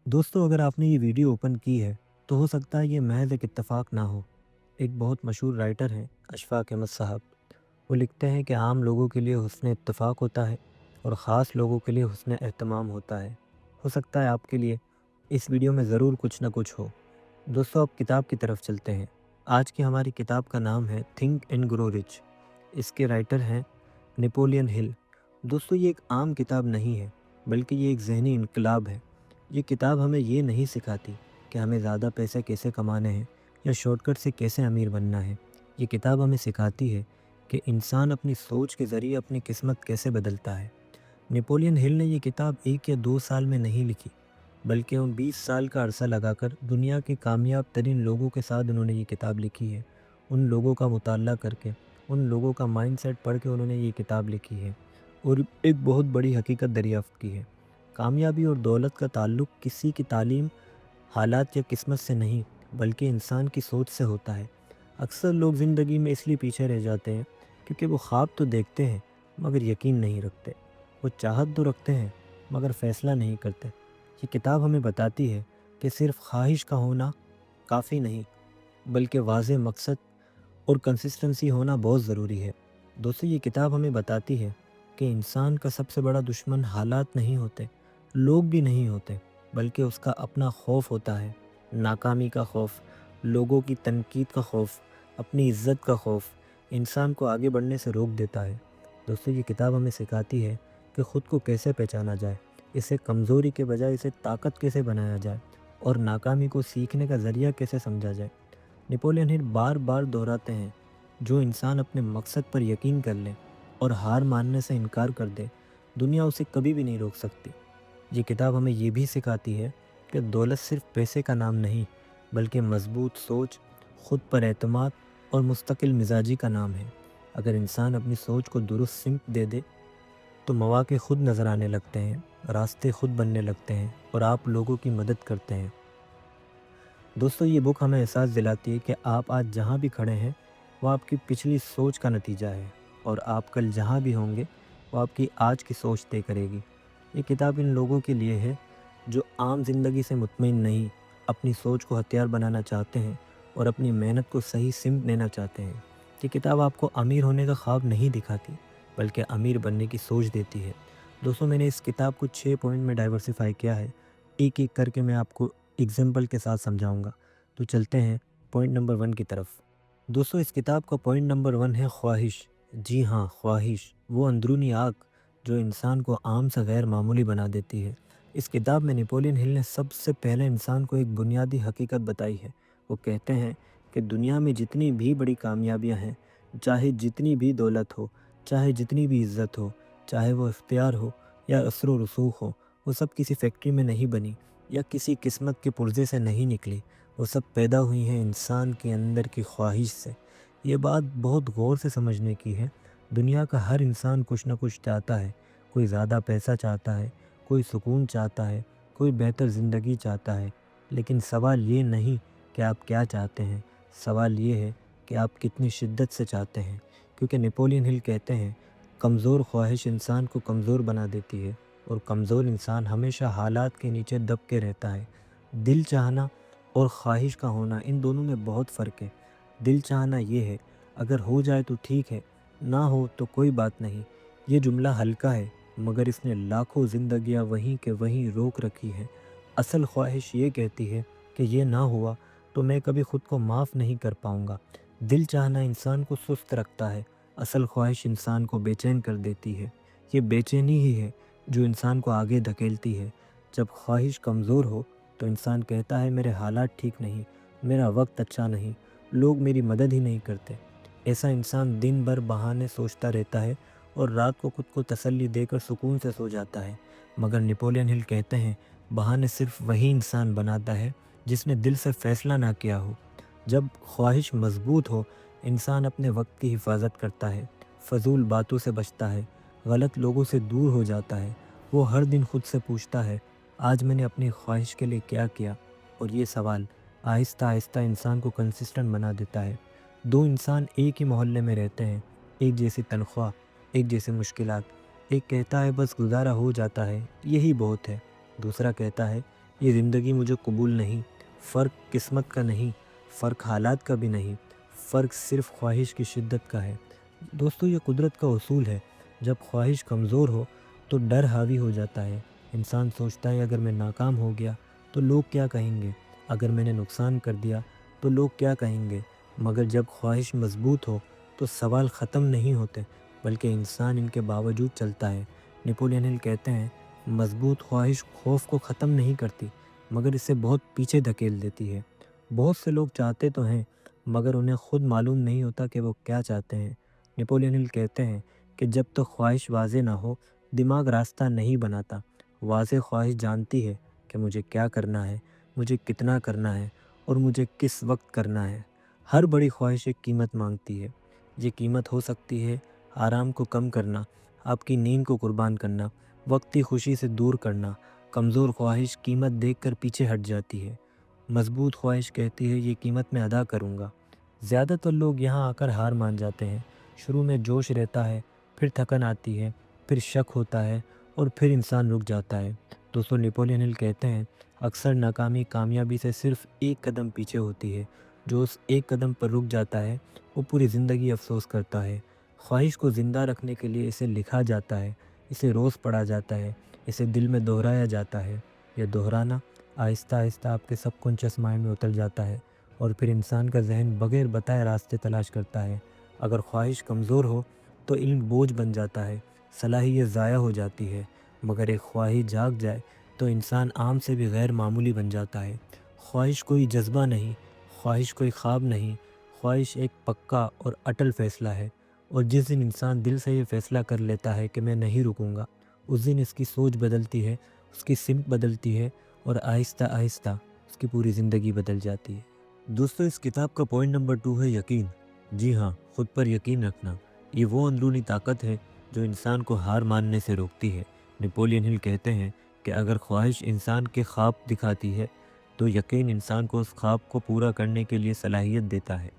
दोस्तों, अगर आपने ये वीडियो ओपन की है तो हो सकता है ये महज एक इत्तेफाक ना हो। एक बहुत मशहूर राइटर हैं अशफाक अहमद साहब। वो लिखते हैं कि आम लोगों के लिए हुस्न इत्तेफाक होता है और ख़ास लोगों के लिए हुस्न एहतमाम होता है। हो सकता है आपके लिए इस वीडियो में ज़रूर कुछ ना कुछ हो। दोस्तों, अब किताब की तरफ चलते हैं। आज की हमारी किताब का नाम है थिंक एंड ग्रो रिच। इसके राइटर हैं नेपोलियन हिल। दोस्तों, ये एक आम किताब नहीं है, बल्कि ये एक ज़हनी इनकलाब है। ये किताब हमें ये नहीं सिखाती कि हमें ज़्यादा पैसे कैसे कमाने हैं या शॉर्टकट से कैसे अमीर बनना है। ये किताब हमें सिखाती है कि इंसान अपनी सोच के ज़रिए अपनी किस्मत कैसे बदलता है। नेपोलियन हिल ने ये किताब 1 या 2 साल में नहीं लिखी, बल्कि उन 20 साल का अरसा लगाकर दुनिया के कामयाब तरीन लोगों के साथ उन्होंने ये किताब लिखी है। उन लोगों का मुताला करके, उन लोगों का माइंडसेट पढ़ के उन्होंने ये किताब लिखी है और एक बहुत बड़ी हकीकत दरियाफ़्त की है। कामयाबी और दौलत का ताल्लुक किसी की तालीम, हालात या किस्मत से नहीं, बल्कि इंसान की सोच से होता है। अक्सर लोग ज़िंदगी में इसलिए पीछे रह जाते हैं क्योंकि वो ख्वाब तो देखते हैं मगर यकीन नहीं रखते। वो चाहत तो रखते हैं मगर फ़ैसला नहीं करते। ये किताब हमें बताती है कि सिर्फ़ ख्वाहिश का होना काफ़ी नहीं, बल्कि वाज़ेह मकसद और कंसिस्टेंसी होना बहुत ज़रूरी है। दोस्तों, ये किताब हमें बताती है कि इंसान का सबसे बड़ा दुश्मन हालात नहीं होते, लोग भी नहीं होते, बल्कि उसका अपना खौफ होता है। नाकामी का खौफ, लोगों की तनकीद का खौफ, अपनी इज़्ज़त का खौफ इंसान को आगे बढ़ने से रोक देता है। दोस्तों, ये किताब हमें सिखाती है कि ख़ुद को कैसे पहचाना जाए, इसे कमज़ोरी के बजाय इसे ताकत कैसे बनाया जाए और नाकामी को सीखने का ज़रिया कैसे समझा जाए। नेपोलियन हिल बार बार दोहराते हैं, जो इंसान अपने मकसद पर यकीन कर ले और हार मानने से इनकार कर दे, दुनिया उसे कभी भी नहीं रोक सकती। ये किताब हमें ये भी सिखाती है कि दौलत सिर्फ पैसे का नाम नहीं, बल्कि मजबूत सोच, खुद पर एतमाद और मुस्तकिल मिजाजी का नाम है। अगर इंसान अपनी सोच को दुरुस्त सिमत दे दे तो मौके खुद नज़र आने लगते हैं, रास्ते खुद बनने लगते हैं और आप लोगों की मदद करते हैं। दोस्तों, ये बुक हमें एहसास दिलाती है कि आप आज जहाँ भी खड़े हैं, वो आपकी पिछली सोच का नतीजा है और आप कल जहाँ भी होंगे, वो आपकी आज की सोच तय करेगी। ये किताब इन लोगों के लिए है जो आम ज़िंदगी से मुतमईन नहीं, अपनी सोच को हथियार बनाना चाहते हैं और अपनी मेहनत को सही सिमत देना चाहते हैं। ये किताब आपको अमीर होने का ख्वाब नहीं दिखाती, बल्कि अमीर बनने की सोच देती है। दोस्तों, मैंने इस किताब को 6 पॉइंट में डाइवर्सिफ़ाई किया है। एक-एक करके मैं आपको एग्ज़ाम्पल के साथ समझाऊँगा। तो चलते हैं पॉइंट नंबर 1 की तरफ। दोस्तों, इस किताब का पॉइंट नंबर 1 है ख्वाहिश। जी हाँ, ख्वाहिश, वो अंदरूनी आग जो इंसान को आम से गैर मामूली बना देती है। इस किताब में नेपोलियन हिल ने सबसे पहले इंसान को एक बुनियादी हकीकत बताई है। वो कहते हैं कि दुनिया में जितनी भी बड़ी कामयाबियाँ हैं, चाहे जितनी भी दौलत हो, चाहे जितनी भी इज़्ज़त हो, चाहे वो इख्तियार हो या असर व रसूख हो, वो सब किसी फैक्ट्री में नहीं बनी या किसी किस्मत के पुर्ज़े से नहीं निकली। वो सब पैदा हुई हैं इंसान के अंदर की ख्वाहिश से। ये बात बहुत गौर से समझने की है। दुनिया का हर इंसान कुछ ना कुछ चाहता है। कोई ज़्यादा पैसा चाहता है, कोई सुकून चाहता है, कोई बेहतर ज़िंदगी चाहता है। लेकिन सवाल ये नहीं कि आप क्या चाहते हैं, सवाल ये है कि आप कितनी शिद्दत से चाहते हैं। क्योंकि नेपोलियन हिल कहते हैं, कमज़ोर ख्वाहिश इंसान को कमज़ोर बना देती है और कमज़ोर इंसान हमेशा हालात के नीचे दब के रहता है। दिल चाहना और ख्वाहिश का होना, इन दोनों में बहुत फ़र्क है। दिल चाहना ये है, अगर हो जाए तो ठीक है, ना हो तो कोई बात नहीं। ये जुमला हल्का है, मगर इसने लाखों ज़िंदगियाँ वहीं के वहीं रोक रखी हैं। असल ख्वाहिश ये कहती है कि ये ना हुआ तो मैं कभी खुद को माफ़ नहीं कर पाऊँगा। दिल चाहना इंसान को सुस्त रखता है, असल ख्वाहिश इंसान को बेचैन कर देती है। ये बेचैनी ही है जो इंसान को आगे धकेलती है। जब ख्वाहिश कमज़ोर हो तो इंसान कहता है, मेरे हालात ठीक नहीं, मेरा वक्त अच्छा नहीं, लोग मेरी मदद ही नहीं करते। ऐसा इंसान दिन भर बहाने सोचता रहता है और रात को खुद को तसल्ली देकर सुकून से सो जाता है। मगर नेपोलियन हिल कहते हैं, बहाने सिर्फ वही इंसान बनाता है जिसने दिल से फैसला ना किया हो। जब ख्वाहिश मजबूत हो, इंसान अपने वक्त की हिफाजत करता है, फजूल बातों से बचता है, गलत लोगों से दूर हो जाता है। वो हर दिन खुद से पूछता है, आज मैंने अपनी ख्वाहिश के लिए क्या किया? और ये सवाल आहिस्ता आहिस्ता इंसान को कंसिस्टेंट बना देता है। दो इंसान एक ही मोहल्ले में रहते हैं, एक जैसी तनख्वाह, एक जैसी मुश्किलात। एक कहता है बस गुजारा हो जाता है, यही बहुत है। दूसरा कहता है ये ज़िंदगी मुझे कबूल नहीं। फ़र्क किस्मत का नहीं, फ़र्क हालात का भी नहीं, फ़र्क सिर्फ़ ख्वाहिश की शिद्दत का है। दोस्तों, ये कुदरत का उसूल है। जब ख्वाहिश कमज़ोर हो तो डर हावी हो जाता है। इंसान सोचता है अगर मैं नाकाम हो गया तो लोग क्या कहेंगे? अगर मैंने नुकसान कर दिया तो लोग क्या कहेंगे? मगर जब ख्वाहिश मज़बूत हो तो सवाल ख़त्म नहीं होते, बल्कि इंसान इनके बावजूद चलता है। नेपोलियन हिल कहते हैं, मज़बूत ख्वाहिश खौफ को ख़त्म नहीं करती, मगर इसे बहुत पीछे धकेल देती है। बहुत से लोग चाहते तो हैं, मगर उन्हें खुद मालूम नहीं होता कि वो क्या चाहते हैं। नेपोलियन हिल कहते हैं कि जब तक ख्वाहिश वाज़ेह ना हो, दिमाग रास्ता नहीं बनाता। वाज़ेह ख्वाहिश जानती है कि मुझे क्या करना है, मुझे कितना करना है और मुझे किस वक़्त करना है। हर बड़ी ख्वाहिश एक कीमत माँगती है। ये कीमत हो सकती है आराम को कम करना, आपकी नींद को कुर्बान करना, वक़्ती खुशी से दूर करना। कमज़ोर ख्वाहिश कीमत देखकर पीछे हट जाती है। मज़बूत ख्वाहिश कहती है ये कीमत मैं अदा करूँगा। ज़्यादातर लोग यहाँ आकर हार मान जाते हैं। शुरू में जोश रहता है, फिर थकन आती है, फिर शक होता है और फिर इंसान रुक जाता है। दोस्तों, नेपोलियन हिल कहते हैं, अक्सर नाकामी कामयाबी से सिर्फ़ एक कदम पीछे होती है। जो उस एक कदम पर रुक जाता है, वो पूरी ज़िंदगी अफ़सोस करता है। ख्वाहिश को ज़िंदा रखने के लिए इसे लिखा जाता है, इसे रोज़ पढ़ा जाता है, इसे दिल में दोहराया जाता है। यह दोहराना आहिस्ता आहिस्ता आपके सबकॉन्शियस माइंड में उतर जाता है और फिर इंसान का ज़हन बगैर बताए रास्ते तलाश करता है। अगर ख्वाहिश कमज़ोर हो तो इल्म बोझ बन जाता है, सलाहियत ज़ाया हो जाती है। मगर एक ख्वाहिश जाग जाए तो इंसान आम से भी गैर मामूली बन जाता है। ख्वाहिश कोई जज्बा नहीं, ख्वाहिश कोई ख्वाब नहीं, ख्वाहिश एक पक्का और अटल फ़ैसला है। और जिस दिन इंसान दिल से ये फ़ैसला कर लेता है कि मैं नहीं रुकूंगा, उस दिन इसकी सोच बदलती है, उसकी सिमत बदलती है और आहिस्ता आहिस्ता उसकी पूरी ज़िंदगी बदल जाती है। दोस्तों, इस किताब का पॉइंट नंबर 2 है यकीन। जी हाँ, खुद पर यकीन रखना। ये वो अंदरूनी ताकत है जो इंसान को हार मानने से रोकती है। नेपोलियन हिल कहते हैं कि अगर ख्वाहिश इंसान के ख्वाब दिखाती है तो यकीन इंसान को उस ख्वाब को पूरा करने के लिए सलाहियत देता है।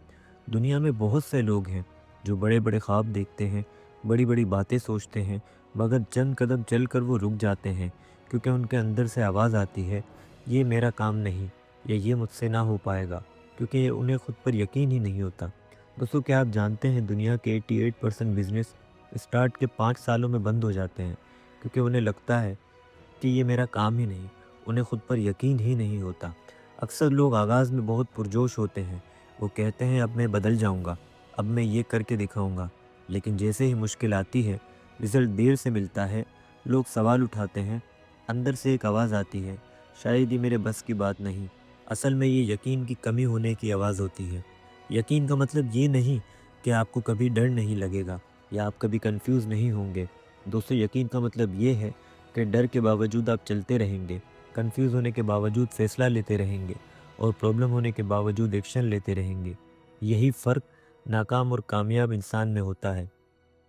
दुनिया में बहुत से लोग हैं जो बड़े बड़े ख्वाब देखते हैं, बड़ी बड़ी बातें सोचते हैं, मगर चंद कदम चलकर वो रुक जाते हैं क्योंकि उनके अंदर से आवाज़ आती है, ये मेरा काम नहीं, या ये मुझसे ना हो पाएगा, क्योंकि उन्हें खुद पर यकीन ही नहीं होता। दोस्तों, क्या आप जानते हैं दुनिया के 88% बिजनेस स्टार्ट के 5 सालों में बंद हो जाते हैं क्योंकि उन्हें लगता है कि ये मेरा काम ही नहीं, उन्हें खुद पर यकीन ही नहीं होता। अक्सर लोग आगाज़ में बहुत पुरजोश होते हैं, वो कहते हैं अब मैं बदल जाऊंगा, अब मैं ये करके दिखाऊंगा। लेकिन जैसे ही मुश्किल आती है, रिज़ल्ट देर से मिलता है, लोग सवाल उठाते हैं, अंदर से एक आवाज़ आती है, शायद ये मेरे बस की बात नहीं। असल में ये यकीन की कमी होने की आवाज़ होती है। यकीन का मतलब ये नहीं कि आपको कभी डर नहीं लगेगा या आप कभी कंफ्यूज नहीं होंगे। दोस्तों, यकीन का मतलब ये है कि डर के बावजूद आप चलते रहेंगे, कंफ्यूज होने के बावजूद फैसला लेते रहेंगे और प्रॉब्लम होने के बावजूद एक्शन लेते रहेंगे। यही फ़र्क नाकाम और कामयाब इंसान में होता है।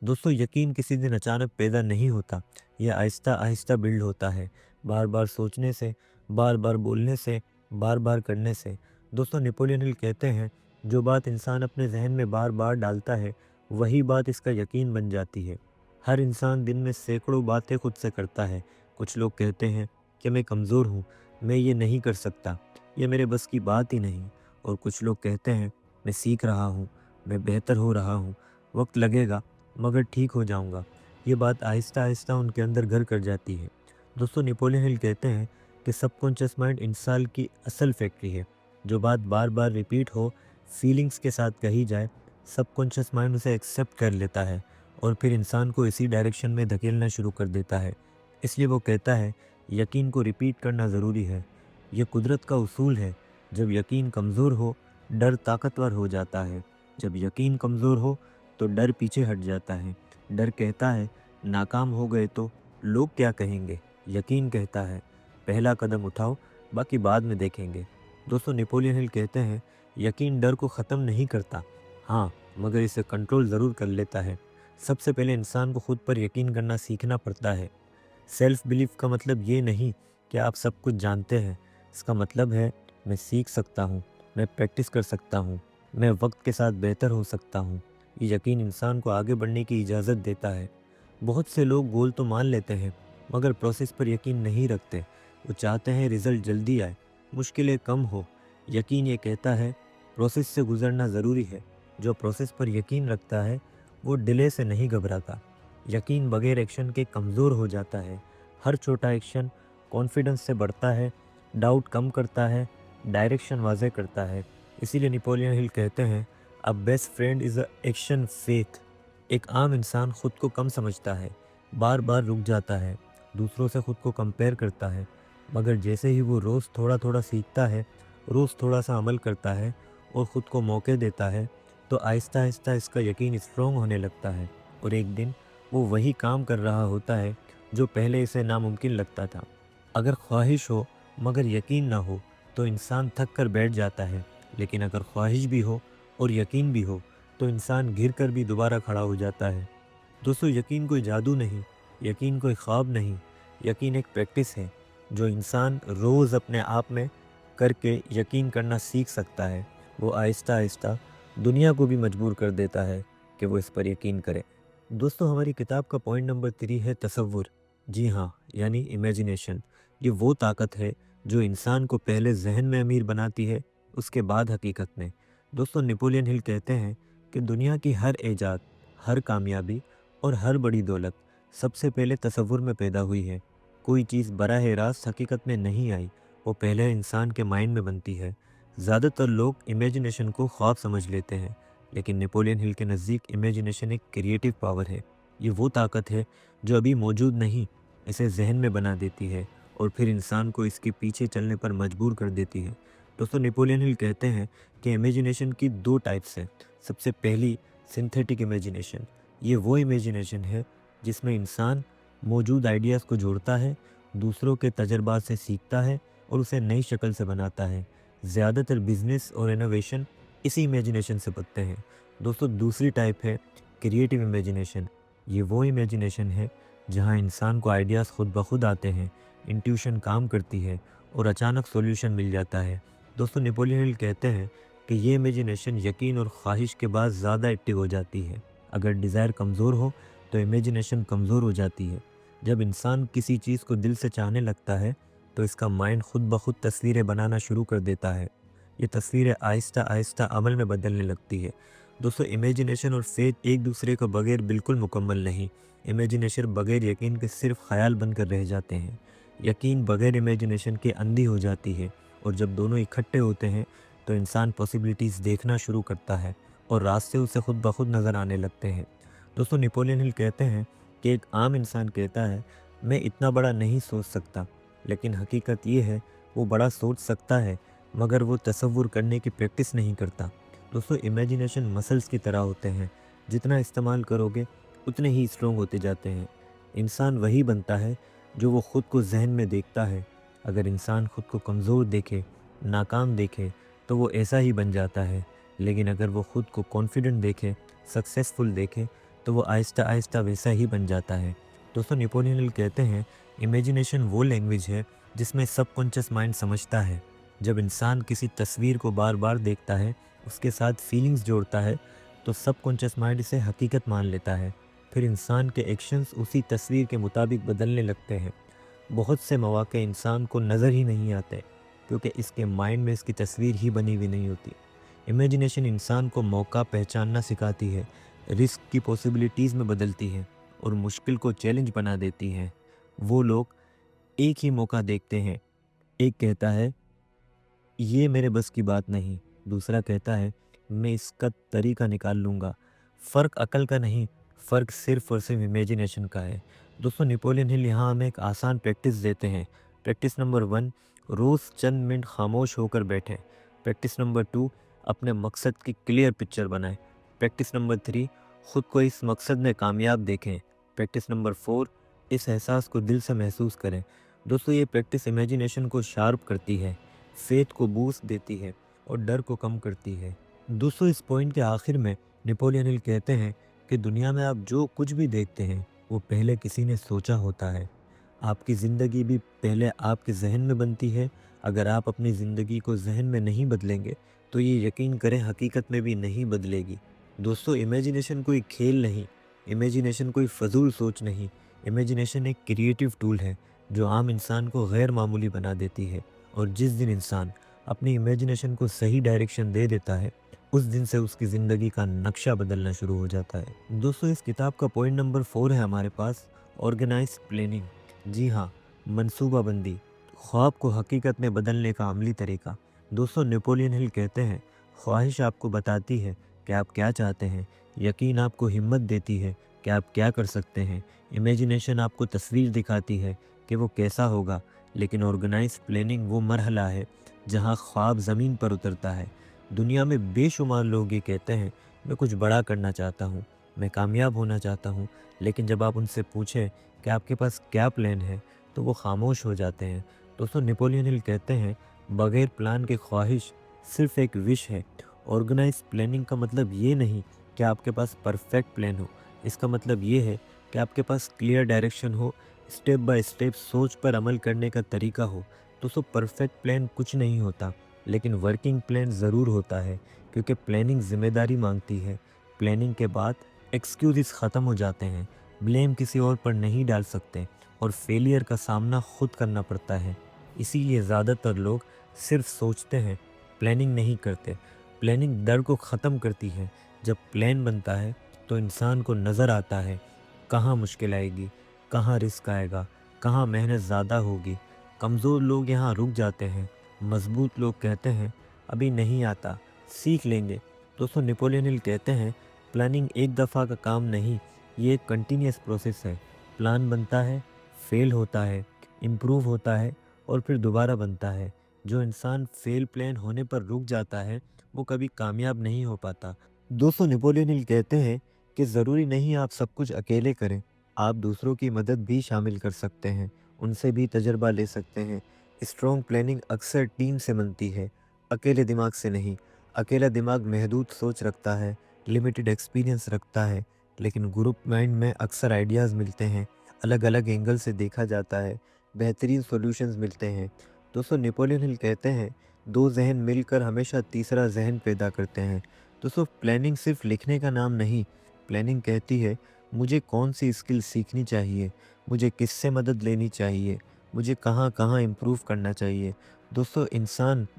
दोस्तों, यकीन किसी दिन अचानक पैदा नहीं होता, यह आहिस्ता आहिस्ता बिल्ड होता है, बार बार सोचने से, बार बार बोलने से, बार बार करने से। दोस्तों, नेपोलियन हिल कहते हैं, जो बात इंसान अपने जहन में बार बार डालता है वही बात इसका यकीन बन जाती है। हर इंसान दिन में सैकड़ों बातें खुद से करता है। कुछ लोग कहते हैं कि मैं कमज़ोर हूँ, मैं ये नहीं कर सकता, ये मेरे बस की बात ही नहीं। और कुछ लोग कहते हैं मैं सीख रहा हूँ, मैं बेहतर हो रहा हूँ, वक्त लगेगा मगर ठीक हो जाऊंगा। ये बात आहिस्ता आहिस्ता उनके अंदर घर कर जाती है। दोस्तों, नेपोलियन हिल कहते हैं कि सबकॉन्शियस माइंड इंसान की असल फैक्ट्री है। जो बात बार बार रिपीट हो, फीलिंग्स के साथ कही जाए, सबकॉन्शियस माइंड उसे एक्सेप्ट कर लेता है और फिर इंसान को इसी डायरेक्शन में धकेलना शुरू कर देता है। इसलिए वो कहता है यकीन को रिपीट करना ज़रूरी है। यह कुदरत का उसूल है। जब यकीन कमज़ोर हो, डर ताकतवर हो जाता है। जब यकीन कमज़ोर हो तो डर पीछे हट जाता है। डर कहता है नाकाम हो गए तो लोग क्या कहेंगे। यकीन कहता है पहला कदम उठाओ, बाकी बाद में देखेंगे। दोस्तों, नेपोलियन हिल कहते हैं यकीन डर को ख़त्म नहीं करता, हाँ, मगर इसे कंट्रोल ज़रूर कर लेता है। सबसे पहले इंसान को खुद पर यकीन करना सीखना पड़ता है। सेल्फ बिलीफ का मतलब ये नहीं कि आप सब कुछ जानते हैं। इसका मतलब है मैं सीख सकता हूँ, मैं प्रैक्टिस कर सकता हूँ, मैं वक्त के साथ बेहतर हो सकता हूँ। ये यकीन इंसान को आगे बढ़ने की इजाज़त देता है। बहुत से लोग गोल तो मान लेते हैं मगर प्रोसेस पर यकीन नहीं रखते। वो चाहते हैं रिज़ल्ट जल्दी आए, मुश्किलें कम हो। यकीन ये कहता है प्रोसेस से गुज़रना ज़रूरी है। जो प्रोसेस पर यकीन रखता है वो डिले से नहीं घबराता। यकीन बगैर एक्शन के कमज़ोर हो जाता है। हर छोटा एक्शन कॉन्फिडेंस से बढ़ता है, डाउट कम करता है, डायरेक्शन वाज़ेह करता है। इसीलिए नेपोलियन हिल कहते हैं a best friend is a action faith. एक आम इंसान खुद को कम समझता है, बार बार रुक जाता है, दूसरों से खुद को कंपेयर करता है। मगर जैसे ही वो रोज़ थोड़ा थोड़ा सीखता है, रोज़ थोड़ा सा अमल करता है और ख़ुद को मौके देता है, तो आहिस्ता आहिस्ता इसका यकीन स्ट्रॉन्ग होने लगता है और एक दिन वो वही काम कर रहा होता है जो पहले इसे नामुमकिन लगता था। अगर ख्वाहिश हो मगर यकीन ना हो तो इंसान थक कर बैठ जाता है, लेकिन अगर ख्वाहिश भी हो और यकीन भी हो तो इंसान गिर कर भी दोबारा खड़ा हो जाता है। दोस्तों, यकीन कोई जादू नहीं, यकीन कोई ख्वाब नहीं, यकीन एक प्रैक्टिस है जो इंसान रोज़ अपने आप में करके यकीन करना सीख सकता है। वो आहिस्ता आहिस्ता दुनिया को भी मजबूर कर देता है कि वो इस पर यकीन करे। दोस्तों, हमारी किताब का पॉइंट नंबर 3 है तसव्वुर। जी हाँ, यानी इमेजिनेशन। ये वो ताकत है जो इंसान को पहले जहन में अमीर बनाती है, उसके बाद हकीकत में। दोस्तों, नेपोलियन हिल कहते हैं कि दुनिया की हर ईजाद, हर कामयाबी और हर बड़ी दौलत सबसे पहले तसव्वुर में पैदा हुई है। कोई चीज़ बराह रास्त हकीकत में नहीं आई, वो पहले इंसान के माइंड में बनती है। ज़्यादातर लोग इमेजिनेशन को ख्वाब समझ लेते हैं, लेकिन नेपोलियन हिल के नज़दीक इमेजिनेशन एक क्रिएटिव पावर है। ये वो ताकत है जो अभी मौजूद नहीं, इसे जहन में बना देती है और फिर इंसान को इसके पीछे चलने पर मजबूर कर देती है। दोस्तों, नेपोलियन हिल कहते हैं कि इमेजिनेशन की 2 टाइप्स हैं। सबसे पहली सिंथेटिक इमेजिनेशन। ये वो इमेजिनेशन है जिसमें इंसान मौजूद आइडियाज़ को जोड़ता है, दूसरों के तजर्बात से सीखता है और उसे नई शक्ल से बनाता है। ज़्यादातर बिजनेस और इनोवेशन इसी इमेजिनेशन से बनते हैं। दोस्तों, दूसरी टाइप है क्रिएटिव इमेजिनेशन। ये वो इमेजिनेशन है जहाँ इंसान को आइडियाज़ खुद ब खुद आते हैं, इंट्यूशन काम करती है और अचानक सॉल्यूशन मिल जाता है। दोस्तों, नेपोलियन हिल कहते हैं कि ये इमेजिनेशन यकीन और ख्वाहिश के बाद ज़्यादा एक्टिव हो जाती है। अगर डिज़ायर कमज़ोर हो तो इमेजिनेशन कमज़ोर हो जाती है। जब इंसान किसी चीज़ को दिल से चाहने लगता है तो इसका माइंड खुद ब खुद तस्वीरें बनाना शुरू कर देता है। ये तस्वीरें आहिस्ता आहिस्ता अमल में बदलने लगती है। दोस्तों, इमेजिनेशन और फेथ एक दूसरे को बगैर बिल्कुल मुकम्मल नहीं। इमेजिनेशन बगैर यकीन के सिर्फ ख्याल बनकर रह जाते हैं। यकीन बगैर इमेजिनेशन के अंधी हो जाती है और जब दोनों इकट्ठे होते हैं तो इंसान पॉसिबिलिटीज़ देखना शुरू करता है और रास्ते उसे खुद ब खुद नज़र आने लगते हैं। दोस्तों, नेपोलियन हिल कहते हैं कि एक आम इंसान कहता है मैं इतना बड़ा नहीं सोच सकता, लेकिन हकीकत ये है वो बड़ा सोच सकता है मगर वो तसव्वुर करने की प्रैक्टिस नहीं करता। दोस्तों, इमेजिनेशन मसल्स की तरह होते हैं, जितना इस्तेमाल करोगे उतने ही स्ट्रॉन्ग होते जाते हैं। इंसान वही बनता है जो वो खुद को जहन में देखता है। अगर इंसान खुद को कमज़ोर देखे, नाकाम देखे तो वो ऐसा ही बन जाता है, लेकिन अगर वो खुद को कॉन्फिडेंट देखे, सक्सेसफुल देखे तो वो आहिस्ता आहिस्ता वैसा ही बन जाता है। दोस्तों, नेपोलियन हिल कहते हैं इमेजिनेशन वो लैंग्वेज है जिसमें सबकॉन्शियस माइंड समझता है। जब इंसान किसी तस्वीर को बार बार देखता है, उसके साथ फीलिंग्स जोड़ता है, तो सबकॉन्शियस माइंड इसे हकीकत मान लेता है। फिर इंसान के एक्शंस उसी तस्वीर के मुताबिक बदलने लगते हैं। बहुत से मौके इंसान को नज़र ही नहीं आते क्योंकि इसके माइंड में इसकी तस्वीर ही बनी हुई नहीं होती। इमेजिनेशन इंसान को मौका पहचानना सिखाती है, रिस्क की पॉसिबिलिटीज़ में बदलती है और मुश्किल को चैलेंज बना देती है। वो लोग एक ही मौका देखते हैं। एक कहता है ये मेरे बस की बात नहीं, दूसरा कहता है मैं इसका तरीका निकाल लूँगा। फ़र्क अकल का नहीं, फ़र्क सिर्फ़ और सिर्फ़ इमेजिनेशन का है। दोस्तों, नेपोलियन हिल यहाँ हमें एक आसान प्रैक्टिस देते हैं। प्रैक्टिस नंबर 1, रोज़ चंद मिनट खामोश होकर बैठें। प्रैक्टिस नंबर 2, अपने मकसद की क्लियर पिक्चर बनाएं। प्रैक्टिस नंबर 3, खुद को इस मकसद में कामयाब देखें। प्रैक्टिस नंबर 4, इस एहसास को दिल से महसूस करें। दोस्तों, ये प्रैक्टिस इमेजिनेशन को शार्प करती है, फेथ को बूस्ट देती है और डर को कम करती है। दोस्तों, इस पॉइंट के आखिर में नेपोलियन हिल कहते हैं कि दुनिया में आप जो कुछ भी देखते हैं वो पहले किसी ने सोचा होता है। आपकी ज़िंदगी भी पहले आपके जहन में बनती है। अगर आप अपनी ज़िंदगी को जहन में नहीं बदलेंगे तो ये यकीन करें हकीकत में भी नहीं बदलेगी। दोस्तों, इमेजिनेशन कोई खेल नहीं, इमेजिनेशन कोई फजूल सोच नहीं, इमेजिनेशन एक क्रिएटिव टूल है जो आम इंसान को गैर मामूली बना देती है। और जिस दिन इंसान अपनी इमेजिनेशन को सही डायरेक्शन दे देता है, उस दिन से उसकी ज़िंदगी का नक्शा बदलना शुरू हो जाता है। दोस्तों, इस किताब का पॉइंट नंबर 4 है हमारे पास, ऑर्गेनाइज प्लानिंग। जी हाँ, मनसूबाबंदी, ख्वाब को हकीकत में बदलने का अमली तरीका। दोस्तों, नेपोलियन हिल कहते हैं, ख्वाहिश आपको बताती है कि आप क्या चाहते हैं, यकीन आपको हिम्मत देती है कि आप क्या कर सकते हैं, इमेजिनेशन आपको तस्वीर दिखाती है कि वो कैसा होगा, लेकिन ऑर्गेनाइज प्लानिंग वो मरहला है जहाँ ख्वाब ज़मीन पर उतरता है। दुनिया में बेशुमार लोग ये कहते हैं, मैं कुछ बड़ा करना चाहता हूँ, मैं कामयाब होना चाहता हूँ, लेकिन जब आप उनसे पूछें कि आपके पास क्या प्लान है, तो वो खामोश हो जाते हैं। दोस्तों, नेपोलियन हिल कहते हैं, बगैर प्लान के ख्वाहिश सिर्फ एक विश है। ऑर्गेनाइज प्लानिंग का मतलब ये नहीं कि आपके पास परफेक्ट प्लान हो, इसका मतलब ये है कि आपके पास क्लियर डायरेक्शन हो, स्टेप बाय स्टेप सोच पर अमल करने का तरीका हो। दोस्तों, परफेक्ट प्लान कुछ नहीं होता, लेकिन वर्किंग प्लान ज़रूर होता है, क्योंकि प्लानिंग ज़िम्मेदारी मांगती है। प्लानिंग के बाद एक्सक्यूज़ ख़त्म हो जाते हैं, ब्लेम किसी और पर नहीं डाल सकते, और फेलियर का सामना खुद करना पड़ता है। इसीलिए ज़्यादातर लोग सिर्फ सोचते हैं, प्लानिंग नहीं करते। प्लानिंग डर को ख़त्म करती है। जब प्लान बनता है तो इंसान को नज़र आता है कहाँ मुश्किल आएगी, कहाँ रिस्क आएगा, कहाँ मेहनत ज़्यादा होगी। कमज़ोर लोग यहाँ रुक जाते हैं, मज़बूत लोग कहते हैं अभी नहीं आता, सीख लेंगे। दोस्तों, नेपोलियन हिल कहते हैं, प्लानिंग एक दफ़ा का काम नहीं, ये एक कंटिन्यूअस प्रोसेस है। प्लान बनता है, फेल होता है, इम्प्रूव होता है, और फिर दोबारा बनता है। जो इंसान फेल प्लान होने पर रुक जाता है, वो कभी कामयाब नहीं हो पाता। दोस्तों, नेपोलियन हिल कहते हैं कि ज़रूरी नहीं आप सब कुछ अकेले करें, आप दूसरों की मदद भी शामिल कर सकते हैं, उनसे भी तजर्बा ले सकते हैं। स्ट्रॉन्ग प्लानिंग अक्सर टीम से बनती है, अकेले दिमाग से नहीं। अकेला दिमाग महदूद सोच रखता है, लिमिटेड एक्सपीरियंस रखता है, लेकिन ग्रुप माइंड में अक्सर आइडियाज़ मिलते हैं, अलग अलग एंगल से देखा जाता है, बेहतरीन सॉल्यूशंस मिलते हैं। दोस्तों, नेपोलियन हिल कहते हैं, दो जहन मिलकर हमेशा तीसरा जहन पैदा करते हैं। दोस्तों, प्लानिंग सिर्फ लिखने का नाम नहीं, प्लानिंग कहती है मुझे कौन सी स्किल सीखनी चाहिए, मुझे किससे मदद लेनी चाहिए, मुझे कहाँ कहाँ इम्प्रूव करना चाहिए। दोस्तों,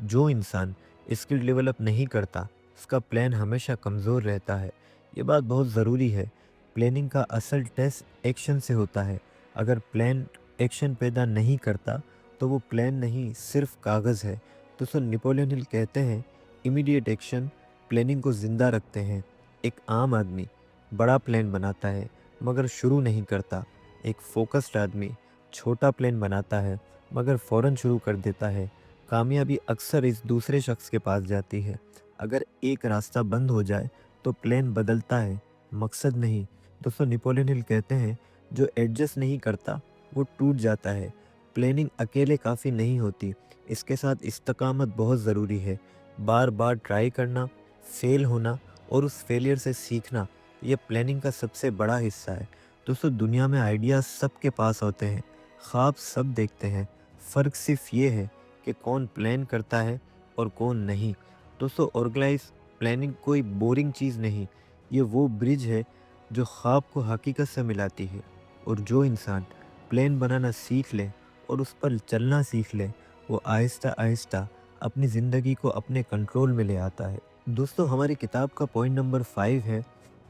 जो इंसान स्किल डेवलप नहीं करता, उसका प्लान हमेशा कमज़ोर रहता है। ये बात बहुत ज़रूरी है। प्लानिंग का असल टेस्ट एक्शन से होता है। अगर प्लान एक्शन पैदा नहीं करता, तो वो प्लान नहीं, सिर्फ कागज़ है। दोस्तों, नेपोलियन हिल कहते हैं, इमीडिएट एक्शन प्लानिंग को ज़िंदा रखते हैं। एक आम आदमी बड़ा प्लान बनाता है मगर शुरू नहीं करता। एक फोकस्ड आदमी छोटा प्लान बनाता है मगर फ़ौरन शुरू कर देता है। कामयाबी अक्सर इस दूसरे शख्स के पास जाती है। अगर एक रास्ता बंद हो जाए तो प्लान बदलता है, मकसद नहीं। दोस्तों, नेपोलियन हिल कहते हैं, जो एडजस्ट नहीं करता वो टूट जाता है। प्लानिंग अकेले काफ़ी नहीं होती, इसके साथ इस्तकामत बहुत ज़रूरी है। बार बार ट्राई करना, फेल होना, और उस फेलियर से सीखना, ये प्लानिंग का सबसे बड़ा हिस्सा है। दोस्तों, दुनिया में आइडियाज़ सबके पास होते हैं, ख्वाब सब देखते हैं, फ़र्क सिर्फ ये है कि कौन प्लान करता है और कौन नहीं। दोस्तों, ऑर्गेनाइज प्लानिंग कोई बोरिंग चीज़ नहीं, ये वो ब्रिज है जो ख्वाब को हकीकत से मिलाती है। और जो इंसान प्लान बनाना सीख ले और उस पर चलना सीख ले, वो आहिस्ता आहिस्ता अपनी ज़िंदगी को अपने कंट्रोल में ले आता है। दोस्तों, हमारी किताब का पॉइंट नंबर 5 है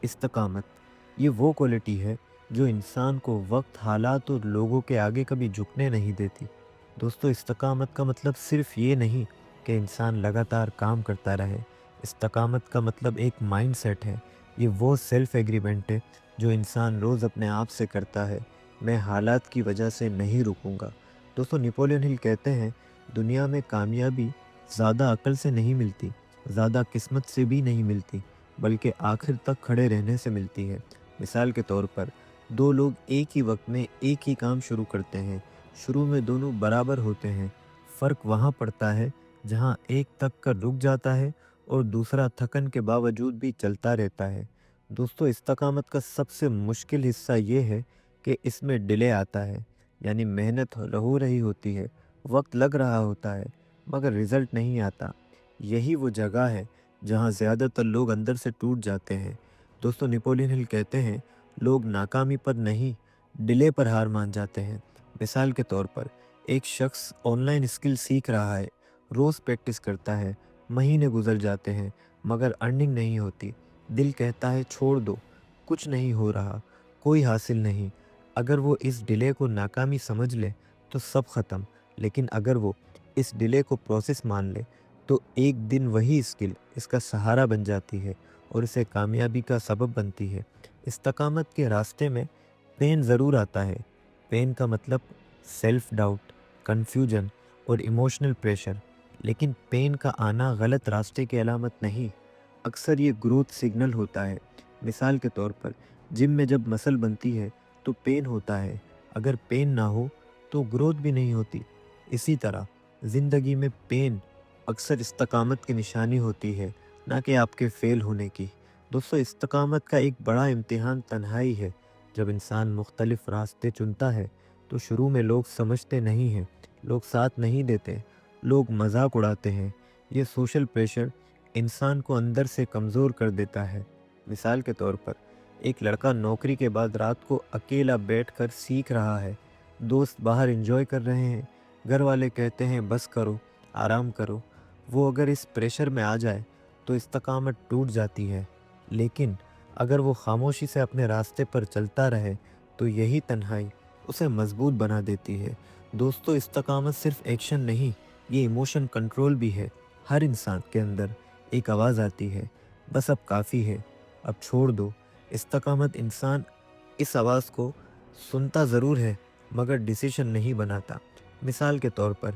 इस्तकामत। ये वो क्वालिटी है जो इंसान को वक्त, हालात और लोगों के आगे कभी झुकने नहीं देती। दोस्तों, इस्तकामत का मतलब सिर्फ ये नहीं कि इंसान लगातार काम करता रहे। इस्तकामत का मतलब एक माइंडसेट है। ये वो सेल्फ एग्रीमेंट है जो इंसान रोज़ अपने आप से करता है, मैं हालात की वजह से नहीं रुकूंगा। दोस्तों, नेपोलियन हिल कहते हैं, दुनिया में कामयाबी ज़्यादा अकल से नहीं मिलती, ज़्यादा किस्मत से भी नहीं मिलती, बल्कि आखिर तक खड़े रहने से मिलती है। मिसाल के तौर पर, दो लोग एक ही वक्त में एक ही काम शुरू करते हैं। शुरू में दोनों बराबर होते हैं। फ़र्क वहाँ पड़ता है जहाँ एक तक कर रुक जाता है और दूसरा थकन के बावजूद भी चलता रहता है। दोस्तों, इस्तकामत का सबसे मुश्किल हिस्सा ये है कि इसमें डिले आता है, यानी मेहनत हो रही होती है, वक्त लग रहा होता है, मगर रिज़ल्ट नहीं आता। यही वो जगह है जहाँ ज़्यादातर लोग अंदर से टूट जाते हैं। दोस्तों, नेपोलियन हिल कहते हैं, लोग नाकामी पर नहीं, डिले पर हार मान जाते हैं, مثال کے طور پر ایک شخص آن لائن اسکل سیکھ رہا ہے، روز پریکٹس کرتا ہے، مہینے گزر جاتے ہیں مگر ارننگ نہیں ہوتی۔ دل کہتا ہے چھوڑ دو، کچھ نہیں ہو رہا، کوئی حاصل نہیں۔ اگر وہ اس ڈیلے کو ناکامی سمجھ لے تو سب ختم، لیکن اگر وہ اس ڈیلے کو پروسیس مان لے تو ایک دن وہی اسکل اس کا سہارا بن جاتی ہے اور اسے کامیابی کا سبب بنتی ہے۔ استقامت کے راستے میں پین ضرور آتا ہے۔ پین کا مطلب سیلف ڈاؤٹ، کنفیوژن اور ایموشنل پریشر، لیکن پین کا آنا غلط راستے کی علامت نہیں، اکثر یہ گروتھ سگنل ہوتا ہے۔ مثال کے طور پر جم میں جب مسل بنتی ہے تو پین ہوتا ہے، اگر پین نہ ہو تو گروتھ بھی نہیں ہوتی۔ اسی طرح زندگی میں پین اکثر استقامت کی نشانی ہوتی ہے، نہ کہ آپ کے فیل ہونے کی۔ دوستو، استقامت کا ایک بڑا امتحان تنہائی ہے۔ جب انسان مختلف راستے چنتا ہے تو شروع میں لوگ سمجھتے نہیں ہیں، لوگ ساتھ نہیں دیتے، لوگ مذاق اڑاتے ہیں۔ یہ سوشل پریشر انسان کو اندر سے کمزور کر دیتا ہے۔ مثال کے طور پر ایک لڑکا نوکری کے بعد رات کو اکیلا بیٹھ کر سیکھ رہا ہے، دوست باہر انجوائے کر رہے ہیں، گھر والے کہتے ہیں بس کرو، آرام کرو۔ وہ اگر اس پریشر میں آ جائے تو استقامت ٹوٹ جاتی ہے، لیکن اگر وہ خاموشی سے اپنے راستے پر چلتا رہے تو یہی تنہائی اسے مضبوط بنا دیتی ہے۔ دوستو، استقامت صرف ایکشن نہیں، یہ ایموشن کنٹرول بھی ہے۔ ہر انسان کے اندر ایک آواز آتی ہے، بس اب کافی ہے، اب چھوڑ دو۔ استقامت انسان اس آواز کو سنتا ضرور ہے مگر ڈیسیشن نہیں بناتا۔ مثال کے طور پر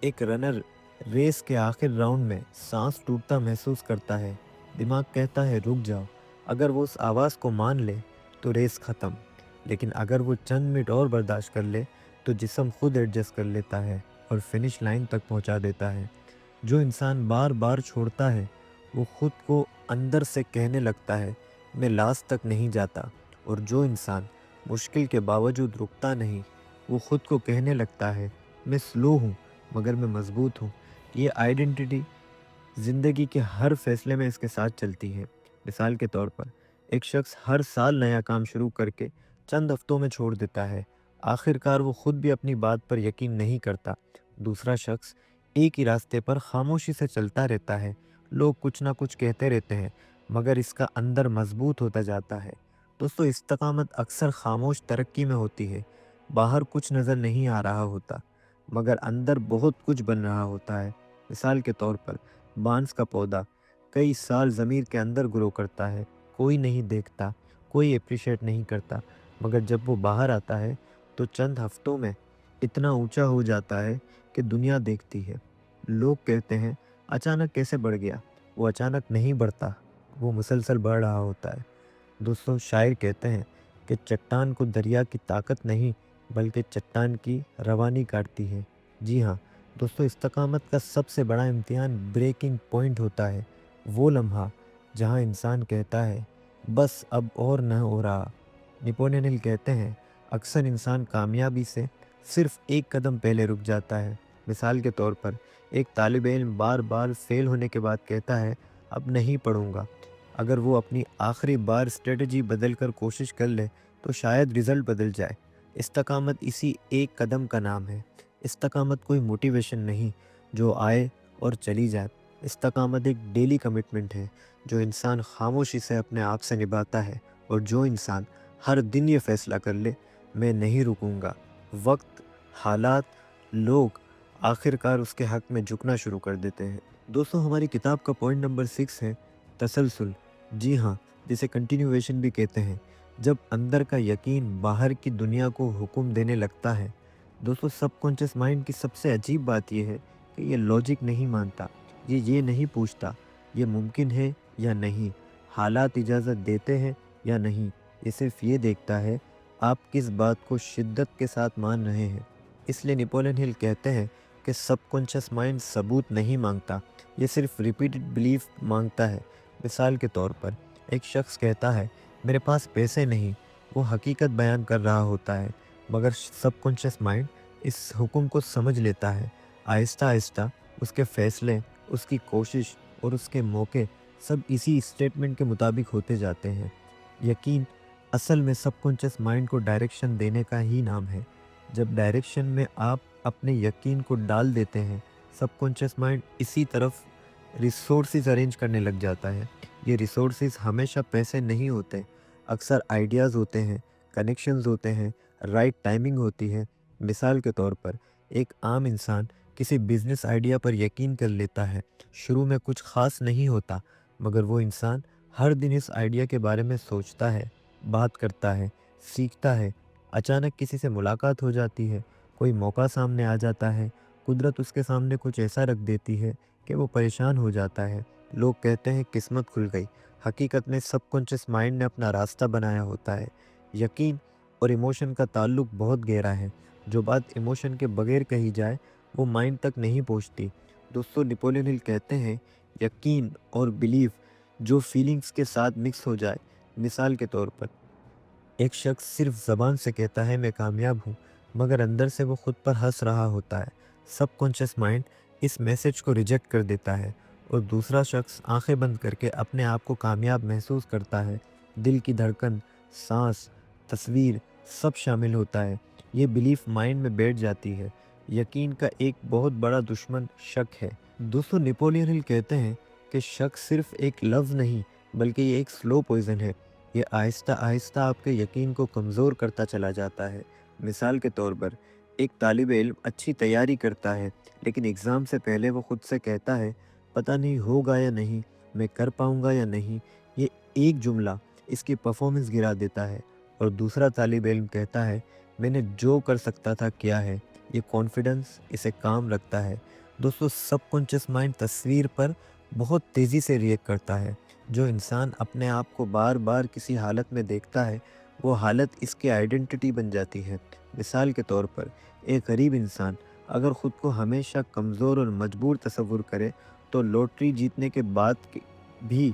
ایک رنر ریس کے آخر راؤنڈ میں سانس ٹوٹتا محسوس کرتا ہے، دماغ کہتا ہے رک جاؤ۔ اگر وہ اس آواز کو مان لے تو ریس ختم، لیکن اگر وہ چند منٹ اور برداشت کر لے تو جسم خود ایڈجسٹ کر لیتا ہے اور فنش لائن تک پہنچا دیتا ہے۔ جو انسان بار بار چھوڑتا ہے وہ خود کو اندر سے کہنے لگتا ہے میں لاسٹ تک نہیں جاتا، اور جو انسان مشکل کے باوجود رکتا نہیں وہ خود کو کہنے لگتا ہے میں سلو ہوں مگر میں مضبوط ہوں۔ یہ آئیڈینٹی زندگی کے ہر فیصلے میں اس کے ساتھ چلتی ہے۔ مثال کے طور پر ایک شخص ہر سال نیا کام شروع کر کے چند ہفتوں میں چھوڑ دیتا ہے، آخر کار وہ خود بھی اپنی بات پر یقین نہیں کرتا۔ دوسرا شخص ایک ہی راستے پر خاموشی سے چلتا رہتا ہے، لوگ کچھ نہ کچھ کہتے رہتے ہیں مگر اس کا اندر مضبوط ہوتا جاتا ہے۔ دوستو، استقامت اکثر خاموش ترقی میں ہوتی ہے۔ باہر کچھ نظر نہیں آ رہا ہوتا مگر اندر بہت کچھ بن رہا ہوتا ہے۔ مثال کے طور پر بانس کا پودا کئی سال زمین کے اندر گرو کرتا ہے، کوئی نہیں دیکھتا، کوئی اپریشیٹ نہیں کرتا، مگر جب وہ باہر آتا ہے تو چند ہفتوں میں اتنا اونچا ہو جاتا ہے کہ دنیا دیکھتی ہے۔ لوگ کہتے ہیں اچانک کیسے بڑھ گیا؟ وہ اچانک نہیں بڑھتا، وہ مسلسل بڑھ رہا ہوتا ہے۔ دوستوں، شاعر کہتے ہیں کہ چٹان کو دریا کی طاقت نہیں بلکہ چٹان کی روانی کاٹتی ہے۔ جی ہاں دوستو، استقامت کا سب سے بڑا امتحان بریکنگ پوائنٹ ہوتا ہے، وہ لمحہ جہاں انسان کہتا ہے بس اب اور نہ ہو رہا۔ نیپولین ہل کہتے ہیں اکثر انسان کامیابی سے صرف ایک قدم پہلے رک جاتا ہے۔ مثال کے طور پر ایک طالب علم بار بار فیل ہونے کے بعد کہتا ہے اب نہیں پڑھوں گا، اگر وہ اپنی آخری بار اسٹریٹجی بدل کر کوشش کر لے تو شاید رزلٹ بدل جائے۔ استقامت اسی ایک قدم کا نام ہے۔ استقامت کوئی موٹیویشن نہیں جو آئے اور چلی جائے، استقامت ایک ڈیلی کمٹمنٹ ہے جو انسان خاموشی سے اپنے آپ سے نبھاتا ہے، اور جو انسان ہر دن یہ فیصلہ کر لے میں نہیں رکوں گا، وقت، حالات، لوگ آخر کار اس کے حق میں جھکنا شروع کر دیتے ہیں۔ دوستوں، ہماری کتاب کا پوائنٹ نمبر 6 ہے تسلسل، جی ہاں، جسے کنٹینیویشن بھی کہتے ہیں۔ جب اندر کا یقین باہر کی دنیا کو حکم دینے لگتا ہے۔ دوستو، سب کانشیس مائنڈ کی سب سے عجیب بات یہ ہے کہ یہ لاجک نہیں مانتا، یہ نہیں پوچھتا یہ ممکن ہے یا نہیں، حالات اجازت دیتے ہیں یا نہیں، یہ صرف یہ دیکھتا ہے آپ کس بات کو شدت کے ساتھ مان رہے ہیں۔ اس لیے نیپولین ہل کہتے ہیں کہ سب کانشیس مائنڈ ثبوت نہیں مانگتا، یہ صرف ریپیٹڈ بلیف مانگتا ہے۔ مثال کے طور پر ایک شخص کہتا ہے میرے پاس پیسے نہیں، وہ حقیقت بیان کر رہا ہوتا ہے مگر سب کانشیس مائنڈ اس حکم کو سمجھ لیتا ہے۔ آہستہ آہستہ اس کے فیصلے، اس کی کوشش اور اس کے موقع سب اسی اسٹیٹمنٹ کے مطابق ہوتے جاتے ہیں۔ یقین اصل میں سب کانشیس مائنڈ کو ڈائریکشن دینے کا ہی نام ہے۔ جب ڈائریکشن میں آپ اپنے یقین کو ڈال دیتے ہیں، سب کانشیس مائنڈ اسی طرف ریسورسز ارینج کرنے لگ جاتا ہے۔ یہ ریسورسز ہمیشہ پیسے نہیں ہوتے، اکثر آئیڈیاز ہوتے ہیں، کنیکشنز ہوتے ہیں، رائٹ ٹائمنگ ہوتی ہے۔ مثال کے طور پر ایک عام انسان کسی بزنس آئیڈیا پر یقین کر لیتا ہے۔ شروع میں کچھ خاص نہیں ہوتا، مگر وہ انسان ہر دن اس آئیڈیا کے بارے میں سوچتا ہے، بات کرتا ہے، سیکھتا ہے۔ اچانک کسی سے ملاقات ہو جاتی ہے، کوئی موقع سامنے آ جاتا ہے، قدرت اس کے سامنے کچھ ایسا رکھ دیتی ہے کہ وہ پریشان ہو جاتا ہے۔ لوگ کہتے ہیں قسمت کھل گئی، حقیقت میں سب کانشیس مائنڈ نے اپنا راستہ بنایا ہوتا ہے۔ یقین اور ایموشن کا تعلق بہت گہرا ہے۔ جو بات ایموشن کے بغیر کہی جائے وہ مائنڈ تک نہیں پہنچتی۔ دوستو، نیپولین ہل کہتے ہیں یقین اور بلیف جو فیلنگز کے ساتھ مکس ہو جائے۔ مثال کے طور پر ایک شخص صرف زبان سے کہتا ہے میں کامیاب ہوں، مگر اندر سے وہ خود پر ہنس رہا ہوتا ہے۔ سب کانشیس مائنڈ اس میسج کو ریجیکٹ کر دیتا ہے، اور دوسرا شخص آنکھیں بند کر کے اپنے آپ کو کامیاب محسوس کرتا ہے۔ دل کی دھڑکن، سانس، تصویر سب شامل ہوتا ہے۔ یہ بلیف مائنڈ میں بیٹھ جاتی ہے۔ یقین کا ایک بہت بڑا دشمن شک ہے۔ دوستو، نیپولین ہل کہتے ہیں کہ شک صرف ایک لفظ نہیں بلکہ یہ ایک سلو پوائزن ہے۔ یہ آہستہ آہستہ آپ کے یقین کو کمزور کرتا چلا جاتا ہے۔ مثال کے طور پر ایک طالب علم اچھی تیاری کرتا ہے، لیکن ایگزام سے پہلے وہ خود سے کہتا ہے پتہ نہیں ہوگا یا نہیں، میں کر پاؤں گا یا نہیں۔ یہ ایک جملہ اس کی پرفارمنس گرا دیتا ہے۔ اور دوسرا طالب علم کہتا ہے میں نے جو کر سکتا تھا کیا ہے۔ یہ کانفیڈنس اسے کام رکھتا ہے۔ دوستو، سب کانشیس مائنڈ تصویر پر بہت تیزی سے ریئیکٹ کرتا ہے۔ جو انسان اپنے آپ کو بار بار کسی حالت میں دیکھتا ہے، وہ حالت اس کی آئیڈینٹی بن جاتی ہے۔ مثال کے طور پر ایک غریب انسان اگر خود کو ہمیشہ کمزور اور مجبور تصور کرے تو لوٹری جیتنے کے بعد بھی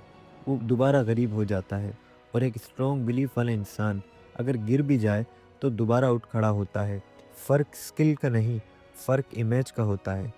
وہ دوبارہ غریب ہو جاتا ہے۔ اور ایک اسٹرانگ بلیف والا انسان اگر گر بھی جائے تو دوبارہ اٹھ کھڑا ہوتا ہے۔ فرق سکل کا نہیں، فرق امیج کا ہوتا ہے۔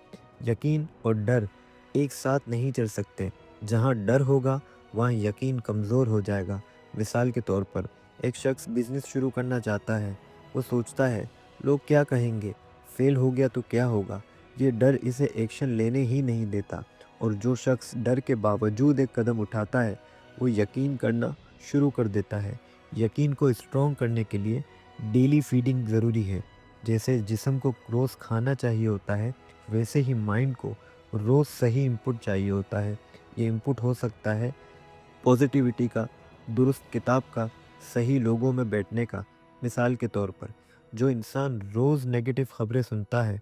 یقین اور ڈر ایک ساتھ نہیں چل سکتے۔ جہاں ڈر ہوگا وہاں یقین کمزور ہو جائے گا۔ مثال کے طور پر ایک شخص بزنس شروع کرنا چاہتا ہے، وہ سوچتا ہے لوگ کیا کہیں گے، فیل ہو گیا تو کیا ہوگا۔ یہ ڈر اسے ایکشن لینے ہی نہیں دیتا۔ اور جو شخص ڈر کے باوجود ایک قدم اٹھاتا ہے وہ یقین کرنا شروع کر دیتا ہے۔ یقین کو اسٹرانگ کرنے کے لیے ڈیلی فیڈنگ ضروری ہے۔ جیسے جسم کو روز کھانا چاہیے ہوتا ہے، ویسے ہی مائنڈ کو روز صحیح انپٹ چاہیے ہوتا ہے۔ یہ انپٹ ہو سکتا ہے پوزیٹیوٹی کا، درست کتاب کا، صحیح لوگوں میں بیٹھنے کا۔ مثال کے طور پر جو انسان روز نیگیٹو خبریں سنتا ہے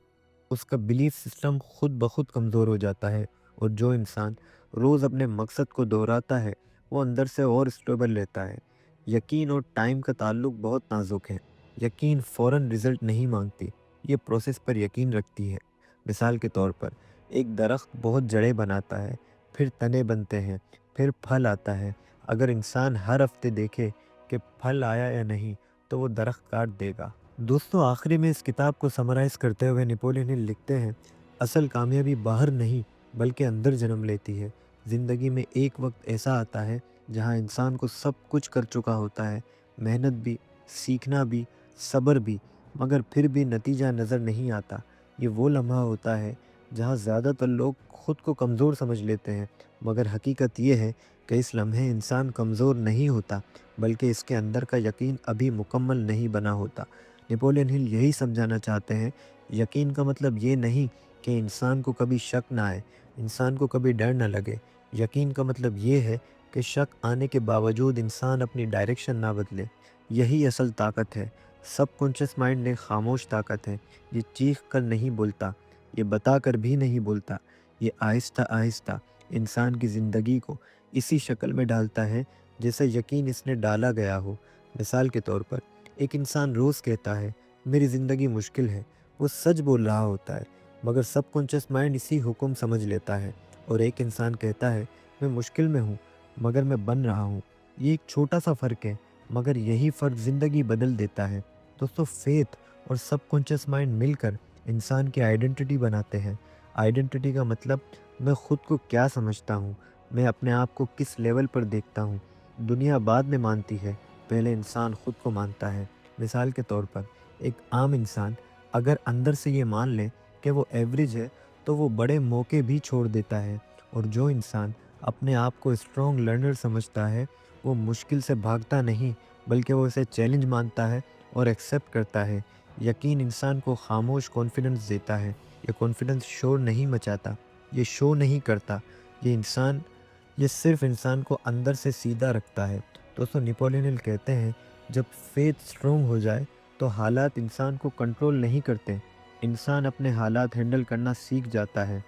اس کا بلیف سسٹم خود بخود کمزور ہو جاتا ہے، اور جو انسان روز اپنے مقصد کو دہراتا ہے وہ اندر سے اور اسٹیبل رہتا ہے۔ یقین اور ٹائم کا تعلق بہت نازک ہے۔ یقین فوراً رزلٹ نہیں مانگتی، یہ پروسیس پر یقین رکھتی ہے۔ مثال کے طور پر ایک درخت بہت جڑیں بناتا ہے، پھر تنے بنتے ہیں، پھر پھل آتا ہے۔ اگر انسان ہر ہفتے دیکھے کہ پھل آیا یا نہیں تو وہ درخت کاٹ دے گا۔ دوستو، آخری میں اس کتاب کو سمرائز کرتے ہوئے نیپولین ہل لکھتے ہیں اصل کامیابی باہر نہیں بلکہ اندر جنم لیتی ہے۔ زندگی میں ایک وقت ایسا آتا ہے جہاں انسان کو سب کچھ کر چکا ہوتا ہے، محنت بھی، سیکھنا بھی، صبر بھی، مگر پھر بھی نتیجہ نظر نہیں آتا۔ یہ وہ لمحہ ہوتا ہے جہاں زیادہ تر لوگ خود کو کمزور سمجھ لیتے ہیں، مگر حقیقت یہ ہے کہ اس لمحے انسان کمزور نہیں ہوتا بلکہ اس کے اندر کا یقین ابھی مکمل نہیں بنا ہوتا۔ نیپولین ہل یہی سمجھانا چاہتے ہیں، یقین کا مطلب یہ نہیں کہ انسان کو کبھی شک نہ آئے، انسان کو کبھی ڈر نہ لگے۔ یقین کا مطلب یہ ہے کہ شک آنے کے باوجود انسان اپنی ڈائریکشن نہ بدلے۔ یہی اصل طاقت ہے۔ سب کانشیس مائنڈ ایک خاموش طاقت ہے۔ یہ چیخ کر نہیں بولتا، یہ بتا کر بھی نہیں بولتا، یہ آہستہ آہستہ انسان کی زندگی کو اسی شکل میں ڈالتا ہے جیسے یقین اس نے ڈالا گیا ہو۔ مثال کے طور پر ایک انسان روز کہتا ہے میری زندگی مشکل ہے، وہ سچ بول رہا ہوتا ہے، مگر سب کانشیس مائنڈ اسی حکم سمجھ لیتا ہے۔ اور ایک انسان کہتا ہے میں مشکل میں ہوں مگر میں بن رہا ہوں۔ یہ ایک چھوٹا سا فرق ہے، مگر یہی فرق زندگی بدل دیتا ہے۔ دوستو، فیتھ اور سب کانشیس مائنڈ مل کر انسان کی آئیڈینٹی بناتے ہیں۔ آئیڈینٹی کا مطلب میں خود کو کیا سمجھتا ہوں، میں اپنے آپ کو کس لیول پر دیکھتا ہوں۔ دنیا بعد میں مانتی ہے، پہلے انسان خود کو مانتا ہے۔ مثال کے طور پر ایک عام انسان اگر اندر سے یہ مان لے کہ وہ ایوریج ہے تو وہ بڑے موقع بھی چھوڑ دیتا ہے، اور جو انسان اپنے آپ کو اسٹرانگ لرنر سمجھتا ہے وہ مشکل سے بھاگتا نہیں بلکہ وہ اسے چیلنج مانتا ہے اور ایکسیپٹ کرتا ہے۔ یقین انسان کو خاموش کانفیڈنس دیتا ہے۔ یہ کانفیڈنس شور نہیں مچاتا، یہ شو نہیں کرتا، یہ صرف انسان کو اندر سے سیدھا رکھتا ہے۔ دوستو نیپولین ہل کہتے ہیں جب فیتھ اسٹرانگ ہو جائے تو حالات انسان کو کنٹرول نہیں کرتے، انسان اپنے حالات ہینڈل کرنا سیکھ جاتا ہے۔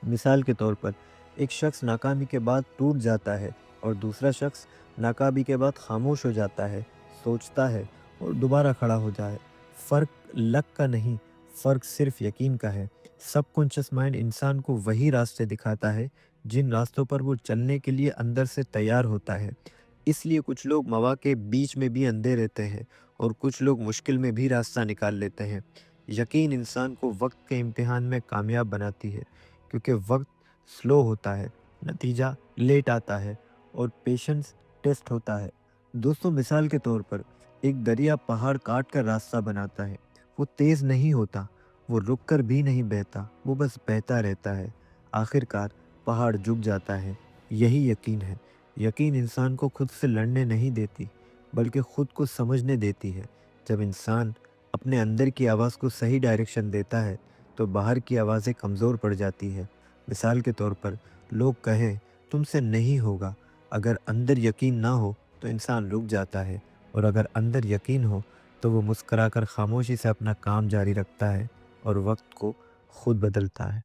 مثال کے طور پر ایک شخص ناکامی کے بعد ٹوٹ جاتا ہے اور دوسرا شخص ناکامی کے بعد خاموش ہو جاتا ہے، سوچتا ہے اور دوبارہ کھڑا ہو جائے۔ فرق لک کا نہیں، فرق صرف یقین کا ہے۔ سب کانشیس مائنڈ انسان کو وہی راستے دکھاتا ہے جن راستوں پر وہ چلنے کے لیے اندر سے تیار ہوتا ہے۔ اس لیے کچھ لوگ مواقع کے بیچ میں بھی اندھے رہتے ہیں اور کچھ لوگ مشکل میں بھی راستہ نکال لیتے ہیں۔ یقین انسان کو وقت کے امتحان میں کامیاب بناتی ہے، کیونکہ وقت سلو ہوتا ہے، نتیجہ لیٹ آتا ہے اور پیشنس ٹیسٹ ہوتا ہے۔ دوستو مثال کے طور پر ایک دریا پہاڑ کاٹ کر راستہ بناتا ہے، وہ تیز نہیں ہوتا، وہ رک کر بھی نہیں بہتا، وہ بس بہتا رہتا ہے۔ آخر کار پہاڑ جھک جاتا ہے۔ یہی یقین ہے۔ یقین انسان کو خود سے لڑنے نہیں دیتی بلکہ خود کو سمجھنے دیتی ہے۔ جب انسان اپنے اندر کی آواز کو صحیح ڈائریکشن دیتا ہے تو باہر کی آوازیں کمزور پڑ جاتی ہے۔ مثال کے طور پر لوگ کہیں تم سے نہیں ہوگا، اگر اندر یقین نہ ہو تو انسان رک جاتا ہے، اور اگر اندر یقین ہو تو وہ مسکرا کر خاموشی سے اپنا کام جاری رکھتا ہے اور وقت کو خود بدلتا ہے۔